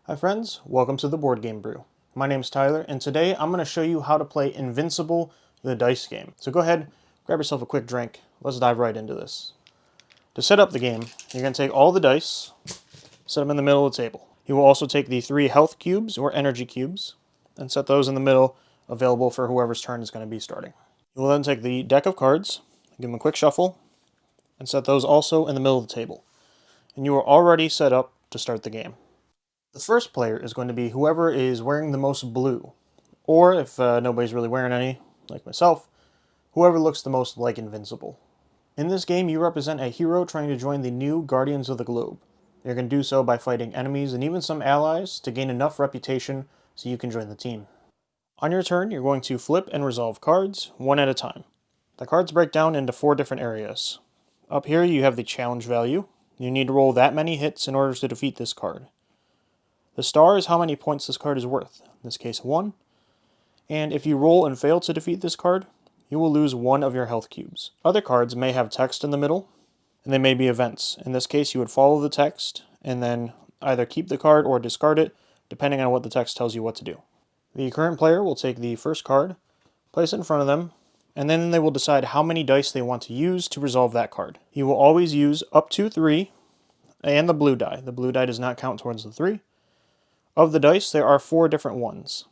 Hi friends, welcome to the Board Game Brew. My name is Tyler, and today I'm going to show you how to play Invincible, the dice game. So go ahead, grab yourself a quick drink, let's dive right into this. To set up the game, you're going to take all the dice, set them in the middle of the table. You will also take the 3 health cubes, or energy cubes, and set those in the middle, available for whoever's turn is going to be starting. You will then take the deck of cards, give them a quick shuffle, and set those also in the middle of the table. And you are already set up to start the game. The first player is going to be whoever is wearing the most blue, or if nobody's really wearing any, like myself, whoever looks the most like Invincible. In this game, you represent a hero trying to join the new Guardians of the Globe. You're going to do so by fighting enemies and even some allies to gain enough reputation so you can join the team. On your turn, you're going to flip and resolve cards, one at a time. The cards break down into 4 different areas. Up here, you have the challenge value. You need to roll that many hits in order to defeat this card. The star is how many points this card is worth, in this case 1, and if you roll and fail to defeat this card, you will lose 1 of your health cubes. Other cards may have text in the middle, and they may be events. In this case, you would follow the text, and then either keep the card or discard it, depending on what the text tells you what to do. The current player will take the first card, place it in front of them, and then they will decide how many dice they want to use to resolve that card. You will always use up to 3, and the blue die. The blue die does not count towards the 3. Of the dice, there are 4 different ones.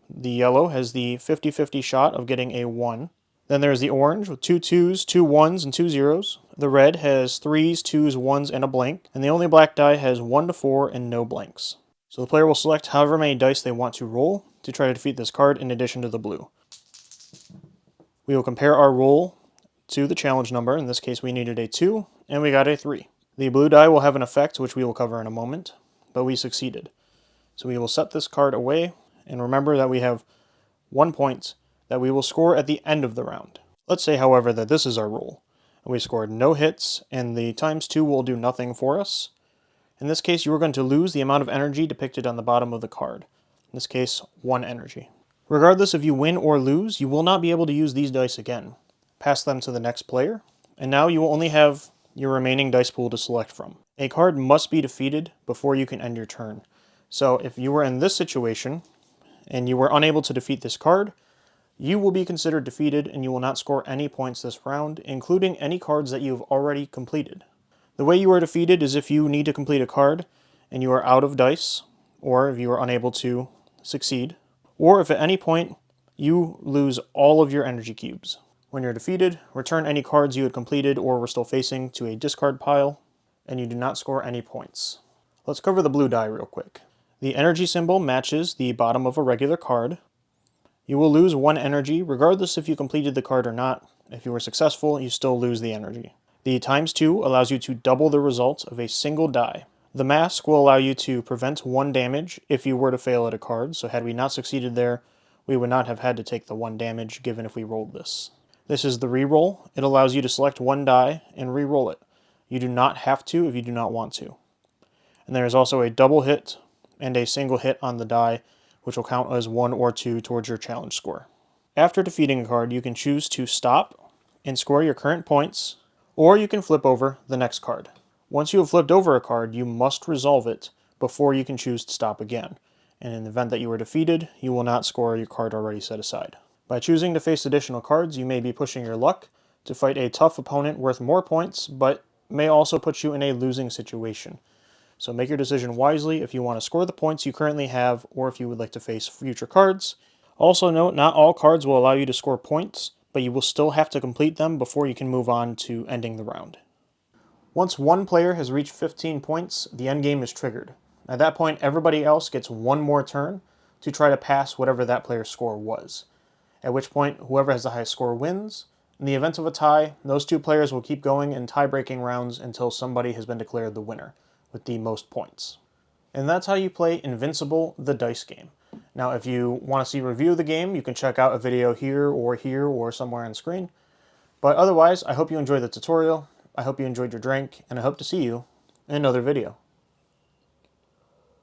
The yellow has the 50-50 shot of getting a 1. Then there's the orange with 2 2s, 2 1s, and 2 0s. The red has 3s, 2s, 1s, and a blank. And the only black die has 1 to 4 and no blanks. So the player will select however many dice they want to roll to try to defeat this card in addition to the blue. We will compare our roll to the challenge number. In this case, we needed a 2, and we got a 3. The blue die will have an effect, which we will cover in a moment, but we succeeded. So we will set this card away, and remember that we have 1 point that we will score at the end of the round. Let's say, however, that this is our roll. We scored no hits, and the ×2 will do nothing for us. In this case, you are going to lose the amount of energy depicted on the bottom of the card. In this case, 1 energy. Regardless if you win or lose, you will not be able to use these dice again. Pass them to the next player, and now you will only have your remaining dice pool to select from. A card must be defeated before you can end your turn. So if you were in this situation, and you were unable to defeat this card, you will be considered defeated and you will not score any points this round, including any cards that you have already completed. The way you are defeated is if you need to complete a card, and you are out of dice, or if you are unable to succeed, or if at any point you lose all of your energy cubes. When you're defeated, return any cards you had completed or were still facing to a discard pile, and you do not score any points. Let's cover the blue die real quick. The energy symbol matches the bottom of a regular card. You will lose 1 energy regardless if you completed the card or not. If you were successful, you still lose the energy. The ×2 allows you to double the result of a single die. The mask will allow you to prevent 1 damage if you were to fail at a card, so had we not succeeded there, we would not have had to take the 1 damage given if we rolled this. This is the reroll. It allows you to select 1 die and re-roll it. You do not have to if you do not want to. And there is also a double hit and a single hit on the die, which will count as 1 or 2 towards your challenge score. After defeating a card, you can choose to stop and score your current points, or you can flip over the next card. Once you have flipped over a card, you must resolve it before you can choose to stop again. And in the event that you are defeated, you will not score your card already set aside. By choosing to face additional cards, you may be pushing your luck to fight a tough opponent worth more points, but may also put you in a losing situation. So make your decision wisely if you want to score the points you currently have, or if you would like to face future cards. Also note, not all cards will allow you to score points, but you will still have to complete them before you can move on to ending the round. Once one player has reached 15 points, the endgame is triggered. At that point, everybody else gets 1 more turn to try to pass whatever that player's score was. At which point, whoever has the highest score wins. In the event of a tie, those 2 players will keep going in tie-breaking rounds until somebody has been declared the winner with the most points. And that's how you play Invincible, the dice game. Now, if you want to see a review of the game, you can check out a video here, or somewhere on screen. But otherwise, I hope you enjoyed the tutorial, I hope you enjoyed your drink, and I hope to see you in another video.